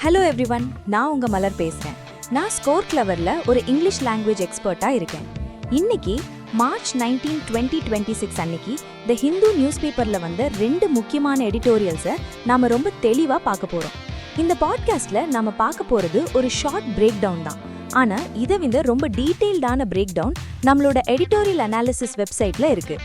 Hello everyone, நான் உங்க மலர் பேசுறேன். நான் Scorecleverல ஒரு இங்கிலீஷ் லாங்குவேஜ் எக்ஸ்பர்ட்டா இருக்கேன். இன்னைக்கு மார்ச் 19, 2026 அன்னைக்கு தி ஹிந்து நியூஸ் பேப்பர்ல வந்த 2 முக்கியமான எடிட்டோரியல்ஸை நாம ரொம்ப தெளிவா பார்க்க போறோம். இந்த பாட்காஸ்ட்ல நாம பார்க்க போறது ஒரு ஷார்ட் பிரேக் டவுன் தான். ஆனா இதை விட ரொம்ப டீடைல்டான பிரேக் டவுன் நம்மளோட எடிட்டோரியல் அனாலிசிஸ் வெப்சைட்ல இருக்கு.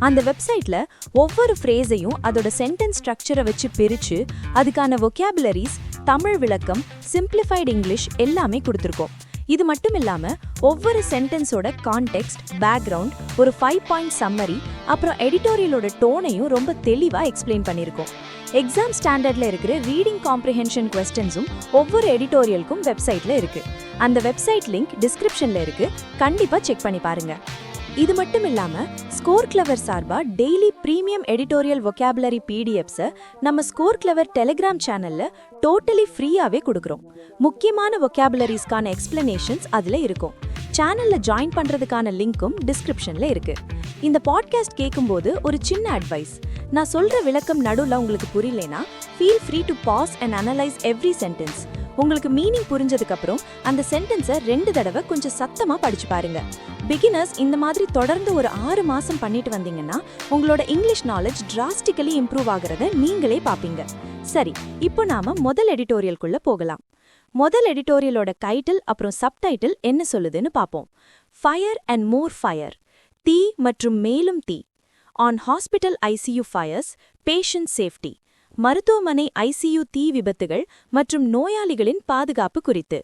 அந்த வெப்சைட்ல ஒவ்வொரு ஃப்ரேஸையும் அதோட சென்டென்ஸ் ஸ்ட்ரக்சரை வச்சு பிரிச்சு அதுக்கான வொக்காபுலரிஸ், தமிழ் விளக்கம், சிம்பிளிஃபைடு இங்கிலீஷ் எல்லாமே கொடுத்துருக்கோம். இது மட்டும் இல்லாம ஒவ்வொரு சென்டென்ஸோட கான்டெக்ஸ்ட், பேக்ரவுண்ட், ஒரு 5 பாயிண்ட் சம்மரி, அப்புறம் எடிட்டோரியலோட டோனையும் ரொம்ப தெளிவா எக்ஸ்பிளைன் பண்ணியிருக்கோம். எக்ஸாம் ஸ்டாண்டர்ட்ல இருக்கிற ரீடிங் காம்ப்ரிஹென்ஷன் கொஸ்டின்ஸும் ஒவ்வொரு எடிட்டோரியலுக்கும் வெப்சைட்ல இருக்கு. அந்த வெப்சைட் லிங்க் டிஸ்கிரிப்ஷன்ல இருக்கு, கண்டிப்பா செக் பண்ணி பாருங்க. இது மட்டும் இல்லாம Scoreclever சார்பா டெய்லி பிரீமியம் எடிட்டோரியல் வொக்காபுலரி பிடிஎஃப்ஸை நம்ம Scoreclever டெலிகிராம் சேனல்ல டோட்டலி ஃப்ரீயாவே கொடுக்குறோம். முக்கியமான வொக்காபுலரிஸ்க்கான எக்ஸ்பிளனேஷன்ஸ் அதுல இருக்கும். சேனல்ல ஜாயின் பண்றதுக்கான லிங்க்கும் டிஸ்கிரிப்ஷன்ல இருக்கு. இந்த பாட்காஸ்ட் கேட்கும்போது ஒரு சின்ன அட்வைஸ், நான் சொல்ற விளக்கம் நடுவுல உங்களுக்கு புரியலனா feel free to pause and analyse every sentence. உங்களுக்கு மீனிங் புரிஞ்சதுக்கு அப்புறம் அந்த சென்டென்ஸை 2 தடவை கொஞ்சம் சத்தமா படிச்சு பாருங்க. பிகினர்ஸ் இந்த மாதிரி தொடர்ந்து ஒரு 6 மாசம் பண்ணிட்டு வந்தீங்கன்னா உங்களோட இங்கிலீஷ் நாலேஜ் டிராஸ்டிக்கலி இம்ப்ரூவ் ஆகிறத நீங்களே பாப்பீங்க. சரி, இப்போ நாம முதல் எடிட்டோரியல்குள்ள போகலாம். முதல் எடிட்டோரியலோட டைட்டில் அப்புறம் சப்டைட்டில் என்ன சொல்லுதுன்னு பாப்போம். ஃபயர் அண்ட் மோர் ஃபயர், தீ மற்றும் மேலும் தீ. On hospital ICU fires, patient safety. மருத்துவமனை ICU தீ விபத்துகள் மற்றும் நோயாளிகளின் பாதுகாப்பு குறித்து.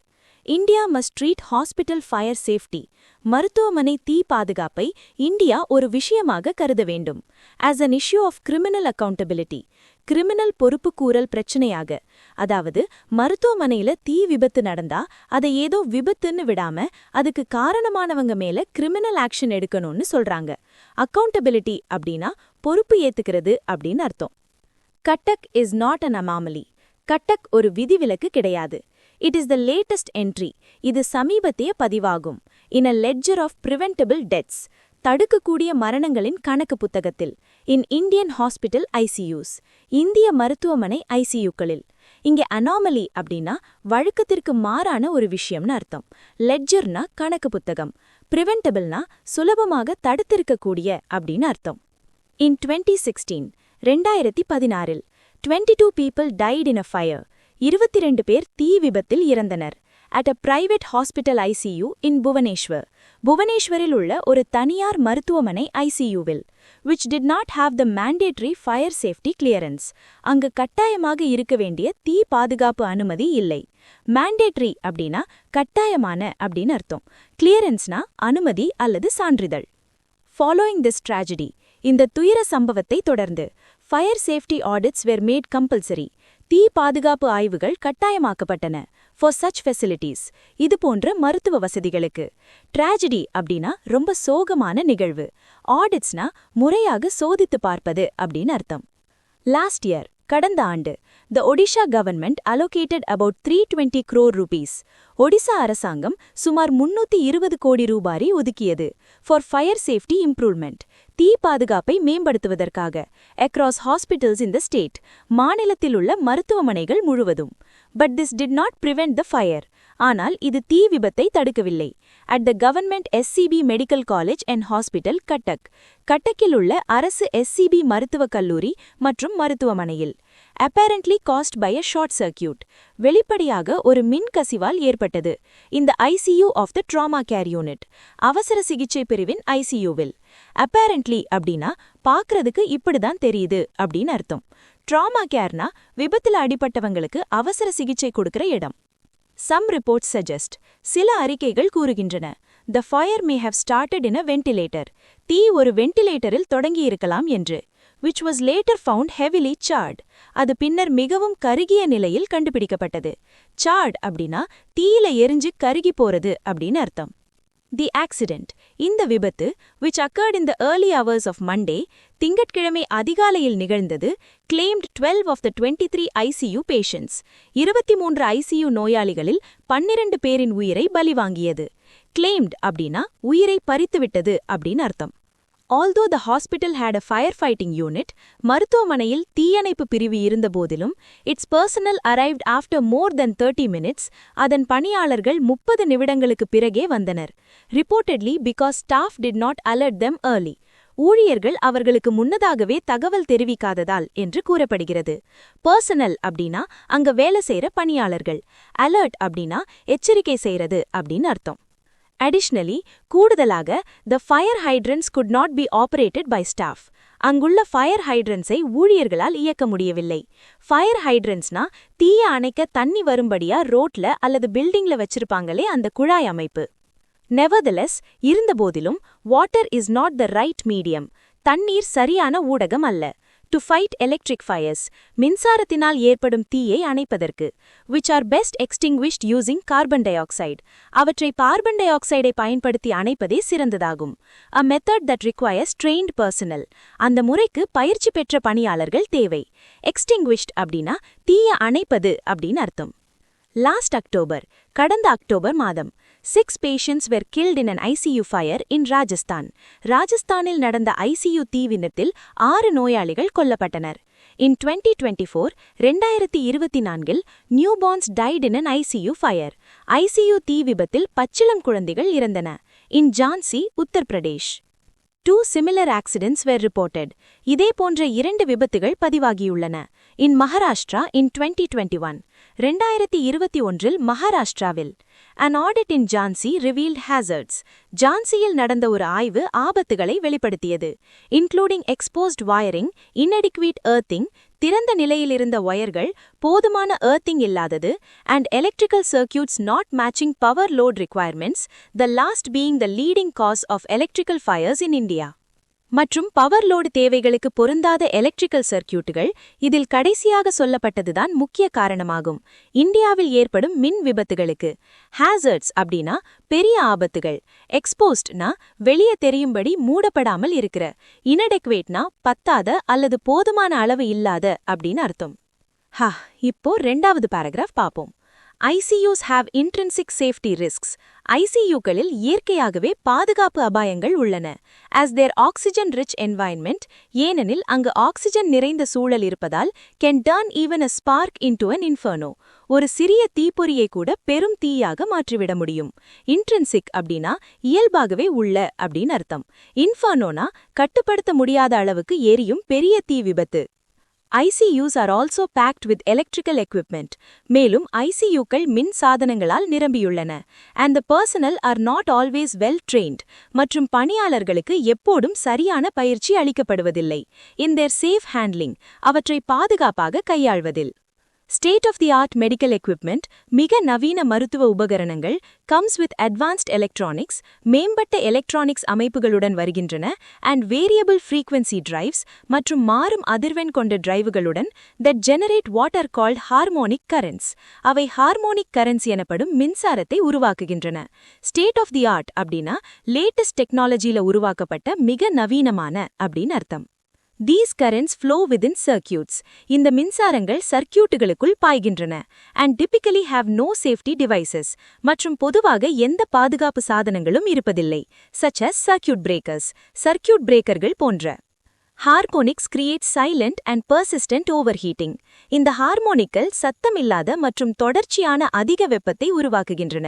India must treat hospital fire safety. மருத்துவமனை தீ பாதுகாப்பை இந்தியா ஒரு விஷயமாக கருத வேண்டும். As an issue of criminal accountability. Criminal பொறுப்புக்கூறல் பிரச்சனையாக. அதாவது மருத்துவமனையில தீ விபத்து நடந்தா அதை ஏதோ விபத்துன்னு விடாம அதுக்கு காரணமானவங்க மேல கிரிமினல் ஆக்ஷன் எடுக்கணும்னு சொல்றாங்க. அக்கவுண்டபிலிட்டி அப்படின்னா பொறுப்பு ஏத்துக்கிறது அப்படின்னு அர்த்தம். கட்டக் இஸ் நாட் அன் அனாமலி. கட்டக் ஒரு விதிவிலக்கு கிடையாது. It is the latest entry. இது சமீபத்திய பதிவாகும். இன் அ லெட்ஜர் ஆஃப் பிரிவென்டபிள் டெத்ஸ். தடுக்கக்கூடிய மரணங்களின் கணக்கு புத்தகத்தில். In Indian hospital ICUs. இந்திய மருத்துவமனை ICUக்களில். இங்கே அனாமலி அப்படின்னா வழக்கத்திற்கு மாறான ஒரு விஷயம்னு அர்த்தம். லெட்ஜர்னா கணக்கு புத்தகம். பிரிவென்டபிள்னா சுலபமாக தடுத்திருக்கக்கூடிய அப்படின்னு அர்த்தம். இன் 2016, 2016 22 people died in a fire. 22 பேர் தீ விபத்தில் இறந்தனர். at a private hospital ICU in Bhubaneswar. புவனேஸ்வரில் உள்ள ஒரு தனியார் மருத்துவமனை ICUவில். which did not have the mandatory fire safety clearance. அங்கு கட்டாயமாக இருக்க வேண்டிய தீ பாதுகாப்பு அனுமதி இல்லை. mandatory அப்படின்னா கட்டாயமான அப்படின்னு அர்த்தம். clearanceனா அனுமதி அல்லது சான்றிதழ். following this tragedy, இந்த துயர சம்பவத்தை தொடர்ந்து fire safety audits were made compulsory. தீ பாதுகாப்பு ஆய்வுகள் கட்டாயமாக்கப்பட்டன. for such facilities. இது போன்ற மருத்துவ வசதிகளுக்கு. tragedy அப்படின்னா ரொம்ப சோகமான நிகழ்வு. ஆடிட்ஸ்னா முறையாக சோதித்து பார்ப்பது அப்படின்னு அர்த்தம். லாஸ்ட் இயர், கடந்த ஆண்டு, the Odisha government allocated about 320 crore rupees. Odisha அரசாங்கம் சுமார் 320 கோடி ரூபாய் ஒதுக்கியது. for fire safety improvement. தீ பாதுகாப்பை மேம்படுத்துவதற்காக. across hospitals in the state. மாநிலத்தில் உள்ள மருத்துவமனைகள் முழுவதும். but this did not prevent the fire. ஆனால் இது தீ விபத்தை தடுக்கவில்லை. at the government SCB Medical College and Hospital, கட்டக். கட்டக்கில் உள்ள அரசு SCB மருத்துவக் கல்லூரி மற்றும் மருத்துவமனையில். apparently caused by a short circuit. வெளிப்படையாக ஒரு மின் கசிவால் ஏற்பட்டது. இந்த ICU of the trauma care unit. அவசர சிகிச்சை பிரிவின் ICUவில். apparently அப்படின்னா பார்க்கறதுக்கு இப்படிதான் தெரியுது அப்படின்னு அர்த்தம். trauma careனா விபத்துல அடிபட்டவங்களுக்கு அவசர சிகிச்சை கொடுக்கிற இடம். Some reports suggest. சில அறிக்கைகள் கூறுகின்றன. The fire may have started in a ventilator. தீ ஒரு வென்டிலேட்டரில் தொடங்கியிருக்கலாம் என்று. which was later found heavily charred. அது பின்னர் மிகவும் கருகிய நிலையில் கண்டுபிடிக்கப்பட்டது. charred அப்படின்னா தீயில எரிஞ்சு கருகி போறது அப்படின்னு அர்த்தம். The accident. இந்த விபத்து, which occurred in the early hours of Monday, திங்கட்கிழமை அதிகாலையில் நிகழ்ந்தது, claimed 12 of the 23 ICU patients. 23 ICU நோயாளிகளில் 12 பேரின் உயிரை பலி வாங்கியது. claimed அப்படின்னா உயிரை பறித்துவிட்டது அப்படின்னு அர்த்தம். Although the hospital had a firefighting unit, மருத்துவமனையில் தீயணைப்பு பிரிவு இருந்தபோதிலும் its personnel arrived after more than 30 minutes, அதன் பணியாளர்கள் 30 நிமிடங்களுக்கு பிறகே வந்தனர். Reportedly because staff did not alert them early. ஊழியர்கள் அவர்களுக்கு முன்னதாகவே தகவல் தெரிவிக்காததால் என்று கூறப்படுகிறது. பர்சனல் அப்படின்னா அங்க வேலை செய்யற பணியாளர்கள், அலர்ட் அப்படின்னா எச்சரிக்கை செய்யறது அப்படின்னு அர்த்தம். Additionally, கூடுதலாக the fire hydrants could not be operated by staff. அங்குள்ள ஃபயர் ஹைட்ரன்ஸை ஊழியர்களால் இயக்க முடியவில்லை. ஃபயர் ஹைட்ரன்ஸ்னா தீய அணைக்க தண்ணி வரும்படியா ரோட்ல அல்லது பில்டிங்ல வச்சிருப்பாங்களே அந்த குழாய் அமைப்பு. Nevertheless, இருந்தபோதிலும் water is not the right medium. தண்ணீர் சரியான ஊடகம் அல்ல. To fight electric fires, மின்சாரத்தினால் ஏற்படும் தீயை அணைப்பதற்கு, which are best extinguished using carbon dioxide. அவற்றை கார்பன் டை ஆக்சைடை பயன்படுத்தி அணைப்பதே சிறந்ததாகும். A method that requires trained personnel. அந்த முறைக்கு பயிற்சி பெற்ற பணியாளர்கள் தேவை. Extinguished அப்படின்னா தீய அணைப்பது அப்படின்னு அர்த்தம். Last October, கடந்த அக்டோபர் மாதம், 6 patients were killed in an ICU fire in Rajasthan. ராஜஸ்தானில் நடந்த ICU தீ விபத்தில் 6 நோயாளிகள் கொல்லப்பட்டனர். In 2024, 2024, newborns died in an ICU fire. ICU தீ விபத்தில் பச்சிளம் குழந்தைகள் இறந்தன. In Jhansi, Uttar Pradesh. 2 similar accidents were reported. இதே போன்ற 2 விபத்துகள் பதிவாகியுள்ளன. In Maharashtra in 2021. 2021 மகாராஷ்டிராவில். An audit in Jhansi revealed hazards. ஜான்சியில் நடந்த ஒரு ஆய்வு ஆபத்துகளை வெளிப்படுத்தியது. Including exposed wiring, inadequate earthing, திறந்த நிலையிலிருந்த ஒயர்கள், போதுமான earthing இல்லாதது, and electrical circuits not matching power load requirements, the last being the leading cause of electrical fires in India. மற்றும் power load தேவைகளுக்கு பொருந்தாத எலக்ட்ரிக்கல் சர்க்கியூட்டுகள், இதில் கடைசியாக சொல்லப்பட்டதுதான் முக்கிய காரணமாகும். இந்தியாவில் ஏற்படும் மின் விபத்துகளுக்கு. ஹேசர்ட்ஸ் அப்படின்னா பெரிய ஆபத்துகள். எக்ஸ்போஸ்ட்னா வெளியே தெரியும்படி மூடப்படாமல் இருக்கிற. இனடெக்வேட்னா பத்தாத அல்லது போதுமான அளவு இல்லாத அப்படின்னு அர்த்தம். இப்போ 2வது பாராகிராஃப் பார்ப்போம். ICUs have intrinsic safety risks. ICUக்களில் இயற்கையாகவே பாதுகாப்பு அபாயங்கள் உள்ளன. As their oxygen-rich environment, ஏனெனில் அங்கு ஆக்சிஜன் நிறைந்த சூழல் இருப்பதால், can turn even a spark into an inferno. ஒரு சிறிய தீப்பொறியை கூட பெரும் தீயாக மாற்றிவிட முடியும். Intrinsic அப்படின்னா இயல்பாகவே உள்ள அப்படின்னு அர்த்தம். Infernoனா கட்டுப்படுத்த முடியாத அளவுக்கு எரியும் பெரிய தீ விபத்து. ICUs are also packed with electrical equipment. மேலும் ICUக்கள் மின் சாதனங்களால் நிரம்பியுள்ளன. And the personnel are not always well trained. மற்றும் பணியாளர்களுக்கு எப்போதும் சரியான பயிற்சி அளிக்கப்படுவதில்லை. In their safe handling, அவற்றை பாதுகாப்பாக கையாள்வதில். State-of-the-art medical equipment, மிக நவீன மருத்துவ உபகரணங்கள், comes with advanced electronics, மேம்பட்ட எலக்ட்ரானிக்ஸ் அமைப்புகளுடன் வருகின்றன, and variable frequency drives, மற்றும் மாறும் அதிர்வெண் கொண்ட டிரைவுகளுடன், that generate what are called harmonic currents. அவை harmonic currents எனப்படும் மின்சாரத்தை உருவாக்குகின்றன. State-of-the-art அப்படின்னா latest technologyல உருவாக்கப்பட்ட மிக நவீனமான அப்படின்னு அர்த்தம். These currents flow within circuits. இந்த மின்சாரங்கள் சர்க்கியூட்டுகளுக்குள் பாய்கின்றன. And typically have no safety devices. மற்றும் பொதுவாக எந்த பாதுகாப்பு சாதனங்களும் இருப்பதில்லை. Such as circuit breakers. Circuit பிரேக்கர்கள் போன்ற. Harmonics create silent and persistent overheating. இந்த ஹார்மோனிக்கள் சத்தமில்லாத மற்றும் தொடர்ச்சியான அதிக வெப்பத்தை உருவாக்குகின்றன.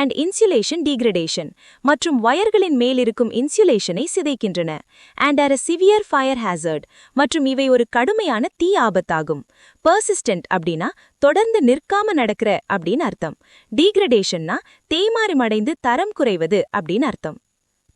And insulation degradation. மற்றும் வயர்களின் மேலிருக்கும் இன்சுலேஷனை சிதைக்கின்றன. And are a severe fire hazard. மற்றும் இவை ஒரு கடுமையான தீ ஆபத்தாகும். Persistent அப்படின்னா தொடர்ந்து நிற்காம நடக்கிற அப்படின்னு அர்த்தம். Degradationna தேய்மாறுமடைந்து தரம் குறைவது அப்படின்னு அர்த்தம்.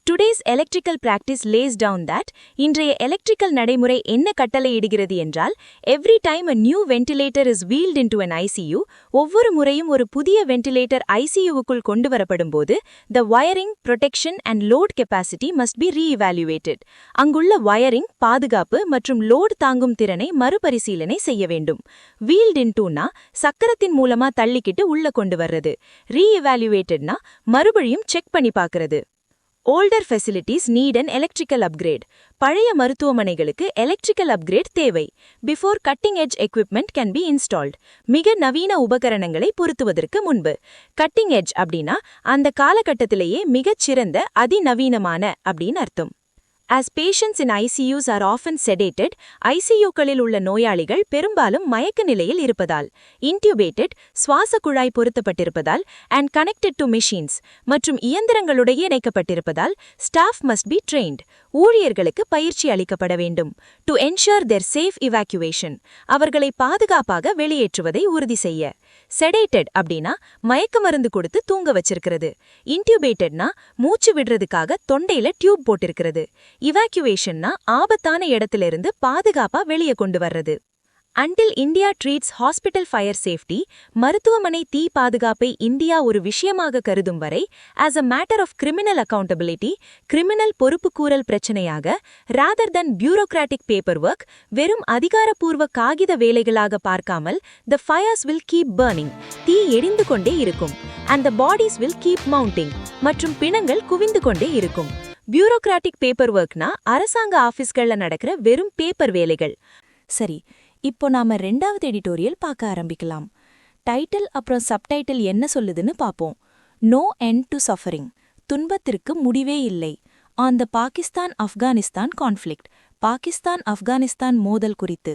Today's electrical practice lays down that, இன்றைய எலக்ட்ரிக்கல் நடைமுறை என்ன கட்டளையிடுகிறது என்றால், every time a new ventilator is wheeled into an ICU, ஒவ்வொரு முறையும் ஒரு புதிய வென்டிலேட்டர் ICUவுக்குள் கொண்டு வரப்படும்போது, the wiring, protection and load capacity must be re-evaluated. அங்குள்ள வயரிங், பாதுகாப்பு மற்றும் லோட் தாங்கும் திறனை மறுபரிசீலனை செய்ய வேண்டும். Wheeled intoனா சக்கரத்தின் மூலமா தள்ளிக்கிட்டு உள்ள கொண்டு வர்றது. Re-evaluatedனா மறுபடியும் செக் பண்ணி பார்க்கிறது. Older facilities need an electrical upgrade. பழைய மருத்துவமனைகளுக்கு எலக்ட்ரிக்கல் அப்கிரேட் தேவை. Before cutting-edge equipment can be installed. மிக நவீன உபகரணங்களை பொருத்துவதற்கு முன்பு. Cutting edge அப்படின்னா அந்த காலகட்டத்திலேயே மிகச் சிறந்த அதிநவீனமான அப்படின்னு அர்த்தம். As patients in ICUs are often sedated, ICU-களில் உள்ள நோயாளிகள் பெரும்பாலும் மயக்க நிலையில் இருப்பதால், intubated, சுவாச குழாய் பொருத்தப்பட்டிருப்பதால், and connected to machines, மற்றும் இயந்திரங்களுடைய இணைக்கப்பட்டிருப்பதால், staff must be trained. ஊழியர்களுக்கு பயிற்சி அளிக்கப்பட வேண்டும். To ensure their safe evacuation, அவர்களை பாதுகாப்பாக வெளியேற்றுவதை உறுதி செய்ய. Sedated அப்படின்னா மயக்க மருந்து கொடுத்து தூங்க வச்சிருக்கிறது. Intubatedனா மூச்சு விடுறதுக்காக தொண்டையில டியூப் போட்டிருக்கிறது. Evacuationனா ஆபத்தான இடத்திலிருந்து பாதுகாப்பா வெளியே கொண்டு வர்றது. Until India treats hospital fire safety, மருத்துவமனை தீ பாதுகாப்பை இந்தியா ஒரு விஷயமாக கருதும் வரை, as a matter of criminal accountability, criminal பொறுப்புக்கூறல் பிரச்சனையாக, rather than bureaucratic paperwork, வெறும் அதிகாரப்பூர்வ காகித வேலைகளாக பார்க்காமல், the fires will keep burning, தீ எரிந்து கொண்டே இருக்கும், and the bodies will keep mounting, மற்றும் பிணங்கள் குவிந்து கொண்டே இருக்கும். பியூரோக்ராட்டிக் பேப்பர் ஒர்க்னா அரசாங்க ஆபீஸ்கள்ல நடக்கிற வெறும் பேப்பர் வேலைகள். சரி, இப்போ நாம 2வது எடிட்டோரியல் பார்க்க ஆரம்பிக்கலாம். டைட்டில் அப்புறம் சப்டைட்டில் என்ன சொல்லுதுன்னு பாப்போம். நோ எண்ட் டு சஃபரிங், துன்பத்திற்கு முடிவே இல்லை. ஆன் த பாகிஸ்தான்-Afghanistan கான்ஃப்ளிக்ட், பாகிஸ்தான்-Afghanistan மோதல் குறித்து.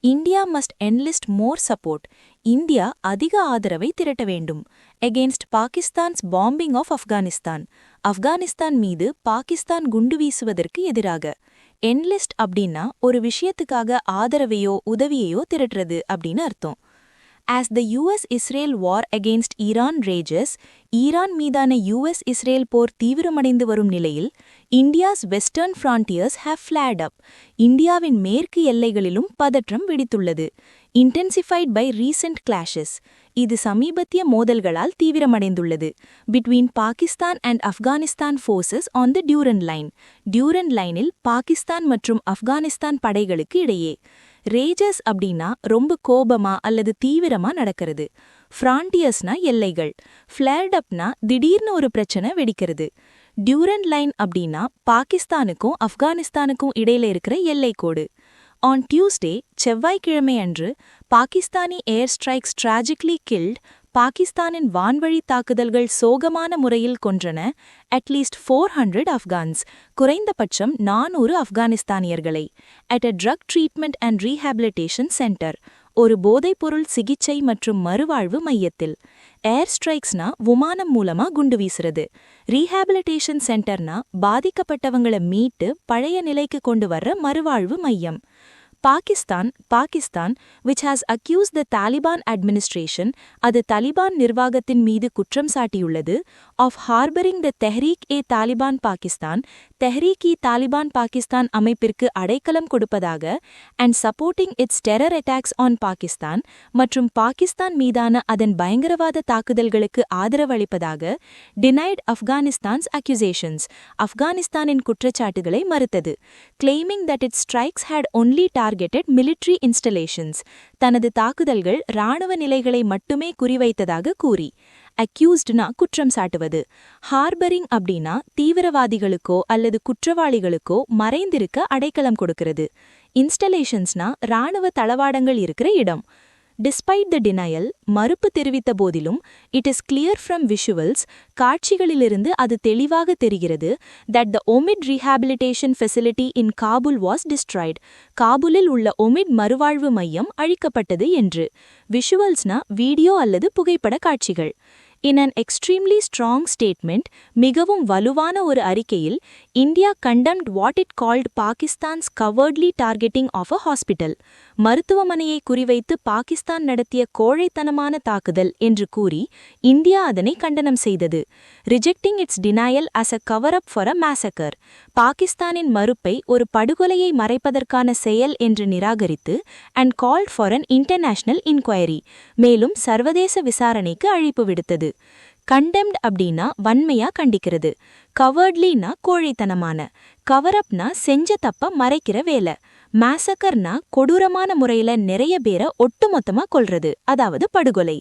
India must enlist more support, India அதிக ஆதரவை திரட்ட வேண்டும். Against Pakistan's bombing of Afghanistan, Afghanistan மீது பாகிஸ்தான் குண்டு வீசுவதற்கு எதிராக. என்லிஸ்ட் அப்படின்னா ஒரு விஷயத்துக்காக ஆதரவையோ உதவியையோ திரட்டுறது அப்படின்னு அர்த்தம். As the US-Israel war against Iran rages, Iran மீதான US-Israel போர் தீவிரமடைந்து வரும் நிலையில், India's western frontiers have flared up. இந்தியாவின் மேற்கு எல்லைகளிலும் பதற்றம் வெடித்துள்ளது. Intensified by recent clashes. இது சமீபத்திய மோதல்களால் தீவிரமடைந்துள்ளது. Between Pakistan and Afghanistan forces on the Durand line. Durand lineல் Pakistan மற்றும் ஆப்கானிஸ்தான் படைகளுக்கு இடையே. ரேஜஸ் அப்படின்னா ரொம்ப கோபமா அல்லது தீவிரமா நடக்கிறது. ஃப்ரான்டியர்ஸ்னா எல்லைகள். ஃபிளேர்ட் அப்னா திடீர்னு ஒரு பிரச்சனை வெடிக்கிறது. டியூரண்ட் லைன் அப்படின்னா பாகிஸ்தானுக்கும் ஆப்கானிஸ்தானுக்கும் இடையில இருக்கிற எல்லைக்கோடு. ஆன் டியூஸ்டே, செவ்வாய்க்கிழமை அன்று, பாகிஸ்தானி ஏர் ஸ்ட்ரைக்ஸ் ட்ராஜிக்லி கில்ட், பாகிஸ்தானின் வான்வழி தாக்குதல்கள் சோகமான முறையில் கொன்றன, அட்லீஸ்ட் 400 ஆப்கான்ஸ், குறைந்தபட்சம் 400 ஆப்கானிஸ்தானியர்களை, at a drug treatment and rehabilitation centre, ஒரு போதைப்பொருள் சிகிச்சை மற்றும் மறுவாழ்வு மையத்தில். ஏர் ஸ்ட்ரைக்ஸ்னா விமானம் மூலமா குண்டு வீசுறது. ரீஹாபிலிட்டேஷன் சென்டர்னா பாதிக்கப்பட்டவங்களை மீட்டு பழைய நிலைக்கு கொண்டு வர்ற மறுவாழ்வு மையம். Pakistan, which has accused the Taliban administration, அது தலிபான் நிர்வாகத்தின் மீது குற்றம் சாட்டியுள்ளது, of harboring the Tehreek-e-Taliban Pakistan, Tehreek-e-Taliban Pakistan அமைப்பிற்கு அடைக்கலம் கொடுப்பதாக, and supporting its terror attacks on Pakistan, மற்றும் பாகிஸ்தான் மீதான அதன் பயங்கரவாத தாக்குதல்களுக்கு ஆதரவளிப்பதாக, denied Afghanistan's accusations, ஆப்கானிஸ்தானின் குற்றச்சாட்டுகளை மறுத்தது, claiming that its strikes had only targeted military installations, தனது தாக்குதல்கள் இராணுவ நிலைகளை மட்டுமே குறிவைத்ததாக கூறி. அக்யூஸ்ட்னா குற்றம் சாட்டுவது. ஹார்பரிங் அப்படின்னா தீவிரவாதிகளுக்கோ அல்லது குற்றவாளிகளுக்கோ மறைந்திருக்க அடைக்கலம் கொடுக்கிறது. இன்ஸ்டலேஷன்ஸ்னா இராணுவ தளவாடங்கள் இருக்கிற இடம். Despite the denial, மறுப்பு தெரிவித்த போதிலும், it is clear from visuals, காட்சிகளிலிருந்து அது தெளிவாக தெரிகிறது, that the Omid rehabilitation facility in Kabul was destroyed. காபூலில் உள்ள ஒமிட் மறுவாழ்வு மையம் அழிக்கப்பட்டது என்று. விஷுவல்ஸ்னா வீடியோ அல்லது புகைப்பட காட்சிகள். In an extremely strong statement, மிகவும் வலுவான ஒரு அறிக்கையில், India condemned what it called Pakistan's cowardly targeting of a hospital. மருத்துவமனையை குறிவைத்து பாகிஸ்தான் நடத்திய கோழைத்தனமான தாக்குதல் என்று கூறி, இந்தியா அதனை கண்டனம் செய்தது. Rejecting its denial as a cover-up for a massacre. பாகிஸ்தானின் மறுப்பை ஒரு படுகொலையை மறைப்பதற்கான செயல் என்று நிராகரித்து, and called for an international inquiry. மேலும் சர்வதேச விசாரணைக்கு அழைப்பு விடுத்தது. கண்டெம்ட் அப்படின்னா வன்மையா கண்டிக்கிறது. கவர்ட்லினா கோழைத்தனமான. கவரப்னா செஞ்ச தப்ப மறைக்கிற வேலை. மேசக்கர்னா கொடூரமான முறையில நிறைய பேரை ஒட்டுமொத்தமா கொல்றது, அதாவது படுகொலை.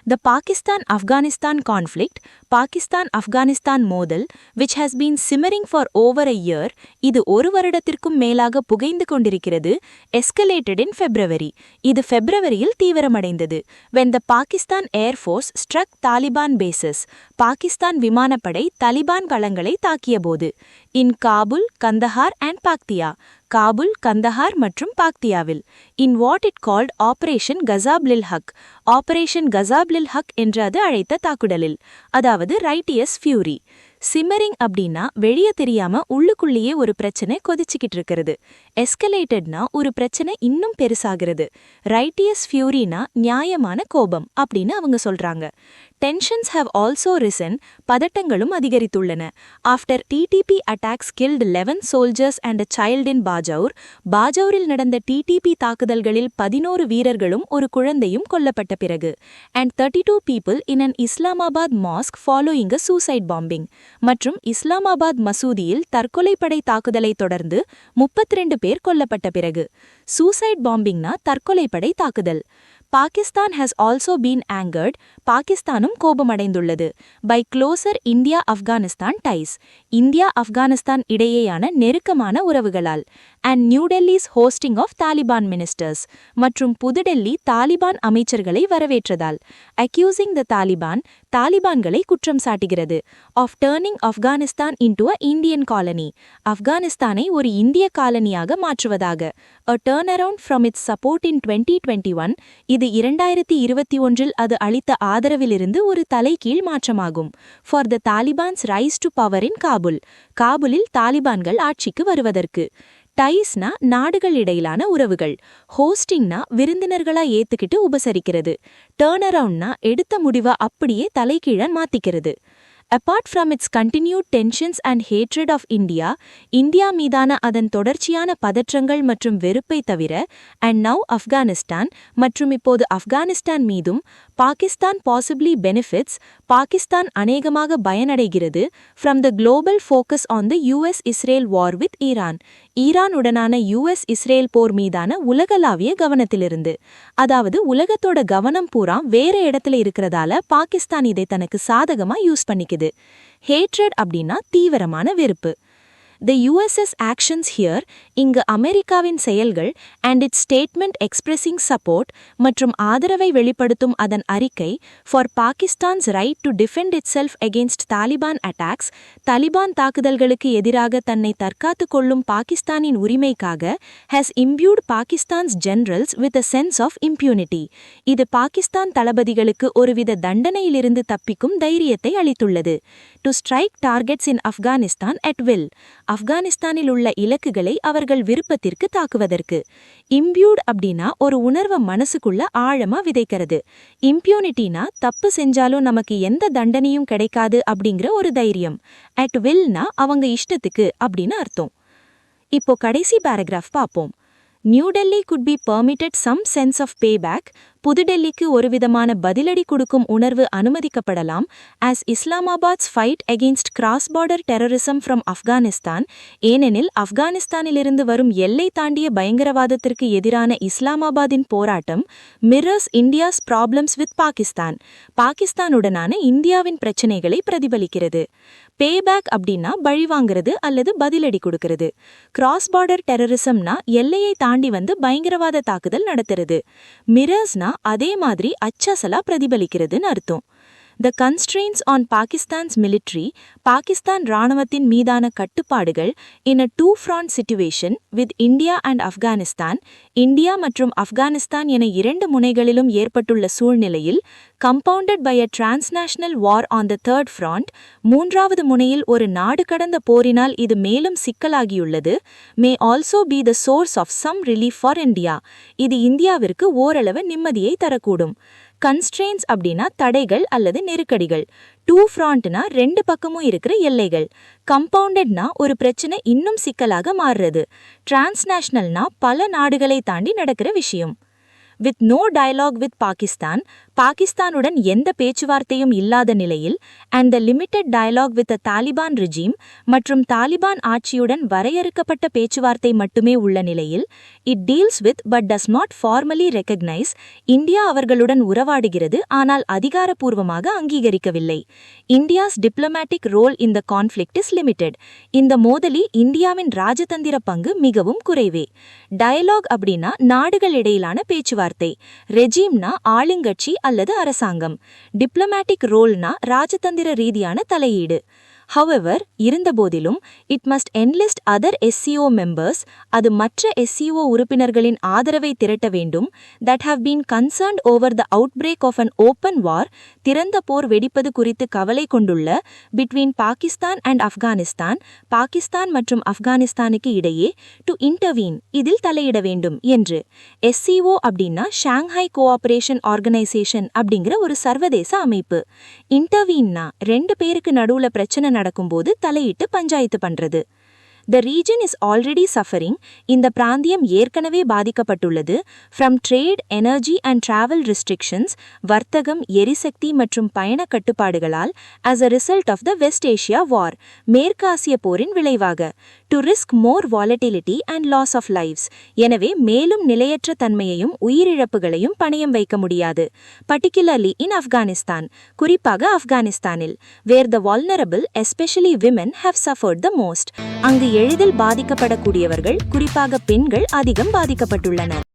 The Pakistan-Afghanistan conflict, Pakistan-Afghanistan மோதல், which has been simmering for over a year, இது ஒரு வருடத்திற்கும் மேலாக புகைந்து கொண்டிருக்கிறது, escalated in February. இது பிப்ரவரியில் தீவிரமடைந்தது. When the Pakistan Air Force struck Taliban bases, Pakistan விமானப்படை தலிபான் களங்களை தாக்கியபோது. In Kabul, Kandahar and Paktia. Kabul, Kandahar மற்றும் பாக்தியாவில். In what it called operation Ghazab lil Haq. Operation Ghazab lil Haq என்று அது அழைத்த தாக்குதலில், அதாவது ரைட்டியஸ் ஃபியூரி. சிம்மரிங் அப்படின்னா வெளியே தெரியாம உள்ளுக்குள்ளேயே ஒரு பிரச்சனை கொதிச்சுக்கிட்டு இருக்கிறது. எஸ்கலேட்டட்னா ஒரு பிரச்சனை இன்னும் பெருசாகிறது. ரைட்டியஸ் ஃபியூரினா நியாயமான கோபம் அப்படின்னு அவங்க சொல்றாங்க. Tensions have also risen, பதட்டங்களும் அதிகரித்துள்ளன. After TTP attacks killed 11 soldiers and a child in Bajaur, பாஜௌரில் நடந்த TTP தாக்குதல்களில் 11 வீரர்களும் ஒரு குழந்தையும் கொல்லப்பட்ட பிறகு, and 32 people in an Islamabad mosque following a suicide bombing, மற்றும் இஸ்லாமாபாத் மசூதியில் தற்கொலைப்படை தாக்குதலை தொடர்ந்து 32 பேர் கொல்லப்பட்ட பிறகு. சூசைட் பாம்பிங்னா தற்கொலைப்படை தாக்குதல். Pakistan has also been angered, பாகிஸ்தானும் கோபமடைந்துள்ளது, by closer India-Afghanistan ties, India Afghanistan இடையேயான நெருக்கமான உறவுகளால், and New Delhi's hosting of Taliban ministers, மற்றும் புதுடெல்லி தாலிபான் அமைச்சர்களை வரவேற்றதால், accusing the Taliban, தாலிபான்களை குற்றம் சாட்டுகிறது, of turning Afghanistan into a Indian colony, ஆப்கானிஸ்தானை ஒரு இந்திய காலனியாக மாற்றுவதாக, a turnaround from its support in 2021, இது 2021இல் அது அளித்த ஆதரவிலிருந்து ஒரு தலைகீழ் மாற்றமாகும். For the Taliban's rise to power in Kabul, காபுலில் தாலிபான்கள் ஆட்சிக்கு வருவதற்கு. டைஸ்னா நாடுகள் இடையிலான உறவுகள். ஹோஸ்டிங்னா விருந்தினர்களா ஏத்துக்கிட்டு உபசரிக்கிறது. டர்ன் அரவுண்ட்னா எடுத்த முடிவை அப்படியே தலைகீழ மாத்திக்கிறது. Apart from its continued tensions and hatred of India, India மீதான அதன் தொடர்ச்சியான பதற்றங்கள் மற்றும் வெறுப்பை தவிர, and now Afghanistan, மற்றும் இப்போது ஆப்கானிஸ்தான் மீதும், பாகிஸ்தான் possibly benefits, பாகிஸ்தான் அநேகமாக பயனடைகிறது, from the global focus on the US-Israel war with Iran, ஈரானுடனான US-இஸ்ரேல் போர் மீதான உலகளாவிய கவனத்திலிருந்து. அதாவது உலகத்தோட கவனம் பூரா வேற இடத்துல இருக்கிறதால பாகிஸ்தான் இதை தனக்கு சாதகமா யூஸ் பண்ணிக்குது. ஹேட்ரட் அப்படின்னா தீவிரமான வெறுப்பு. The US's actions here, இங்கு அமெரிக்காவின் செயல்கள், and its statement expressing support, மற்றும் ஆதரவை வெளிப்படுத்தும் அதன் அறிக்கை, for Pakistan's right to defend itself against Taliban attacks, Taliban தாக்குதல்களுக்கு எதிராக தன்னை தற்காத்துக் கொள்ளும் பாகிஸ்தானின் உரிமைக்காக, has imbued Pakistan's generals with a sense of impunity. இது பாகிஸ்தான் தளபதிகளுக்கு ஒருவித தண்டனையிலிருந்து தப்பிக்கும் தைரியத்தை அளித்துள்ளது. To strike targets in Afghanistan at will, ஆப்கானிஸ்தானில் உள்ள இலக்குகளை அவர்கள் விருப்பத்திற்கு தாக்குவதற்கு. இம்பியூட் அப்படின்னா ஒரு உணர்வை மனசுக்குள்ள ஆழமா விதைக்கிறது. இம்பியூனிட்டினா தப்பு செஞ்சாலும் நமக்கு எந்த தண்டனையும் கிடைக்காது அப்படிங்கிற ஒரு தைரியம். அட் வில்னா அவங்க இஷ்டத்துக்கு அப்படின்னு அர்த்தம். இப்போ கடைசி பேராகிராஃப் பார்ப்போம். New Delhi could be permitted some sense of payback, புதுடெல்லிக்கு ஒருவிதமான பதிலடி கொடுக்கும் உணர்வு அனுமதிக்கப்படலாம், as Islamabad's fight against cross-border terrorism from Afghanistan, ஏனெனில் ஆப்கானிஸ்தானிலிருந்து வரும் எல்லை தாண்டிய பயங்கரவாதத்திற்கு எதிரான இஸ்லாமாபாதின் போராட்டம் mirrors India's problems with Pakistan, பாகிஸ்தானுடனான இந்தியாவின் பிரச்சனைகளை பிரதிபலிக்கிறது. பேபேக் அப்படின்னா பழிவாங்கிறது அல்லது பதிலடி கொடுக்கிறது. கிராஸ் பார்டர் டெரரிசம்னா எல்லையை தாண்டி வந்து பயங்கரவாத தாக்குதல் நடத்துறது. மிரர்ஸ்னா அதே மாதிரி அச்சசலா பிரதிபலிக்கிறதுன்னு அர்த்தம். The constraints on Pakistan's military, Pakistan இராணுவத்தின் மீதான கட்டுப்பாடுகள், in a two-front situation with India and Afghanistan, India மற்றும் ஆப்கானிஸ்தான் என இரண்டு முனைகளிலும் ஏற்பட்டுள்ள சூழ்நிலையில், compounded by a transnational war on the third front, மூன்றாவது முனையில் ஒரு நாடு கடந்த போரினால் இது மேலும் சிக்கலாகியுள்ளது, may also be the source of some relief for India, இது இந்தியாவிற்கு ஓரளவு நிம்மதியை தரக்கூடும். கன்ஸ்ட்ரெயின்ஸ் அப்படின்னா தடைகள் அல்லது நெருக்கடிகள். டூ ஃப்ராண்ட்னா ரெண்டு பக்கமும் இருக்கிற எல்லைகள். கம்பவுண்டட்னா ஒரு பிரச்சனை இன்னும் சிக்கலாக மாறுறது. டிரான்ஸ்நேஷனல்னா பல நாடுகளை தாண்டி நடக்கிற விஷயம். With no dialogue with Pakistan, பாகிஸ்தானுடன் எந்த பேச்சுவார்த்தையும் இல்லாத நிலையில் and the limited dialogue with the Taliban regime மற்றும் தாலிபான் ஆட்சியுடன் வரையறுக்கப்பட்ட பேச்சுவார்த்தை மட்டுமே உள்ள நிலையில் it deals with but does not formally recognise India அவர்களுடன் உறவாடுகிறது ஆனால் அதிகாரப்பூர்வமாக அங்கீகரிக்கவில்லை. India's diplomatic role in the conflict is limited. இந்த மோதலில் இந்தியாவின் ராஜதந்திர பங்கு மிகவும் குறைவே. டயலாக் அப்படின்னா நாடுகள் இடையிலான பேச்சுவார்த்தை, ரெஜீம்னா ஆளுங்கட்சி அல்லது அரசாங்கம், டிப்ளமேட்டிக் ரோல்னா ராஜதந்திர ரீதியான தலையீடு. However, இருந்தபோதிலும் it must enlist other SCO members, அது மற்ற SCO உறுப்பினர்களின் ஆதரவை திரட்ட வேண்டும், that have been concerned over the outbreak of an open war, திறந்த போர் வெடிப்பது குறித்து கவலை கொண்டுள்ள between பாகிஸ்தான் அண்ட் ஆப்கானிஸ்தான், பாகிஸ்தான் மற்றும் ஆப்கானிஸ்தானுக்கு இடையே டு இன்டர்வீன், இதில் தலையிட வேண்டும் என்று. SCO அப்படின்னா ஷாங்காய் கோஆபரேஷன் ஆர்கனைசேஷன் அப்படிங்கிற ஒரு சர்வதேச அமைப்பு. இன்டர்வீன்னா ரெண்டு பேருக்கு நடுவுல பிரச்சனை நடக்கும்போது தலையிட்டு பஞ்சாயத்து பண்றது. The region is already suffering. இந்த பிராந்தியம் ஏற்கனவே பாதிக்கப்பட்டுள்ளது. From trade, energy and travel restrictions, வர்த்தகம், எரிசக்தி மற்றும் பயண கட்டுப்பாடுகளால் as a result of the West Asia war, மேற்கு ஆசிய போரின் விளைவாக. To risk more volatility and loss of lives. எனவே மேலும் நிலையற்ற தன்மையையும் உயிரிழப்புகளையும் பணயம் வைக்க முடியாது. Particularly in Afghanistan, குறிப்பாக ஆப்கானிஸ்தானில், where the vulnerable, especially women, have suffered the most. அங்கு எளிதில் பாதிக்கப்படக்கூடியவர்கள், குறிப்பாக பெண்கள் அதிகம் பாதிக்கப்பட்டுள்ளனர்.